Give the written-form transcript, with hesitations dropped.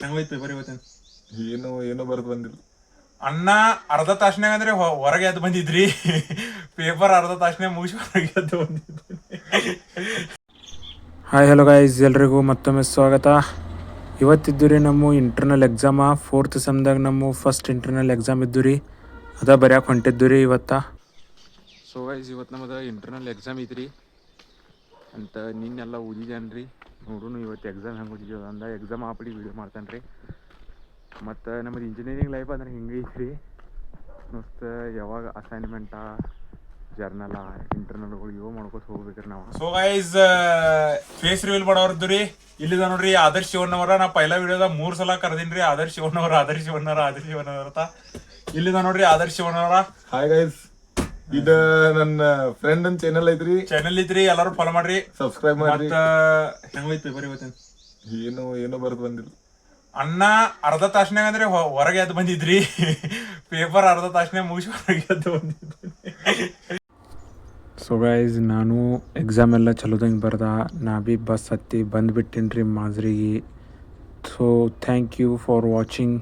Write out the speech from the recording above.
ಹೆಂಗೋಯ್ತು paper ಇವತ್ತೇನು? ಏನೋ ಬರ್ದು ಬಂದಿಲ್ಲ ಅಣ್ಣ ಅರ್ಧ ತಾಸ್ನಾಗ ಅಂದ್ರೆ ಹೊರಗೆ ಎದ್ದು ಬಂದಿದ್ರಿ. ಪೇಪರ್ ಅರ್ಧ ತಾಸ್ನಾಗ ಮುಗಿಸಿ ಹೊರಗೆ ಎದ್ದು ಬಂದಿದ್ರಿ. ಹಾಯ್ ಹಲೋ ಗೈಸ್, ಎಲ್ರಿಗೂ ಮತ್ತೊಮ್ಮೆ ಸ್ವಾಗತ. ಇವತ್ತಿದ್ದು ರೀ ನಮ್ಮ ಇಂಟರ್ನಲ್ ಎಕ್ಸಾಮ. 4th ಸೆಮ್ದಾಗ ನಮ್ಮ ಫಸ್ಟ್ ಇಂಟರ್ನಲ್ ಎಕ್ಸಾಮ್ ಇದ್ದು ರೀ. ಅದ ಬರ್ಯಾಕೆ ಹೊಂಟಿದ್ದು ರೀ ಇವತ್ತು. ಸೊ ಗೈಸ್, ಇವತ್ತು ನಮ್ಮದು ಇಂಟರ್ನಲ್ ಎಕ್ಸಾಮ್ ಇದ್ರಿ ಅಂತ ನಿನ್ನೆಲ್ಲ ಓದಿದ್ದೇನೆ ರೀ. ನೋಡೋಣ ಇವತ್ತು ಎಕ್ಸಾಮ್ ಹೆಂಗೆ ಓದಿದ್ದೀವಿ ಅಂದ ಎಕ್ಸಾಮ್ ಆಪಡಿ ವೀಡಿಯೋ ಮಾಡ್ತಾನೆ ರೀ. ಮತ್ತು ನಮ್ಮದು ಇಂಜಿನಿಯರಿಂಗ್ ಲೈಫ್ ಅಂದ್ರೆ ಹಿಂಗೆ ಐತ್ರಿ. ಮಸ್ತ್ ಯಾವಾಗ ಅಸೈನ್ಮೆಂಟಾ, ಜರ್ನಲ, ಇಂಟರ್ನಲ್ಗಳು ಇವು ಮಾಡ್ಕೊತ ಹೋಗ್ಬೇಕ್ರಿ ನಾವು. ಸೊ ಗೈಸ್, ಫೇಸ್ ರಿವೀಲ್ ಮಾಡೋರ್ದು ರೀ. ಇಲ್ಲಿದ ನೋಡ್ರಿ ಆದರ್ಶ್ ಶಿವಣ್ಣವರ. ನಾ ಪೈಲ ವಿಡಿಯೋದ 3 ಸಲ ಕರೆದಿನ್ರಿ ಆದರ್ಶ್ ಶಿವಣ್ಣವರ ಅಂತ. ಇಲ್ಲಿದ ನೋಡ್ರಿ ಆದರ್ಶ್ ಶಿವಣ್ಣವರ. ಹಾಯ್ ಗೈಸ್, ಇದು ನನ್ನ ಫ್ರೆಂಡ್ ಅಂತ ಚಾನೆಲ್ ಐತ್ರಿ, ಎಲ್ಲರೂ ಫಾಲೋ ಮಾಡ್ರಿ, ಸಬ್ಸ್ಕ್ರೈಬ್ ಮಾಡ್ರಿ. ಮತ್ತ ಹೆಂಗೋಯ್ತು ಪೇಪರ್ ಇವತ್ತೇನು? ಏನೋ ಬರ್ದು ಬಂದಿಲ್ಲ. ಅಣ್ಣ ಅರ್ಧ ತಾಸ್ನಾಗ ಅಂದ್ರೆ ಹೊರಗೆ ಎದ್ದು ಬಂದಿದ್ರಿ. ಪೇಪರ್ ಅರ್ಧ ತಾಸ್ನಾಗ ಮುಗಿಸಿ ಹೊರಗೆ ಎದ್ದು ಬಂದಿದ್ರಿ. ಸೊ ಗೈಸ್, ನಾನು ಎಕ್ಸಾಮ್ ಎಲ್ಲ ಚಲೋದಂಗೆ ಬರ್ದ. ನಾ ಭೀ ಬಸ್ ಹತ್ತಿ ಬಂದುಬಿಟ್ಟಿನಿ ರೀ ಮಾಜ್ರಿಗೆ. So thank you for watching.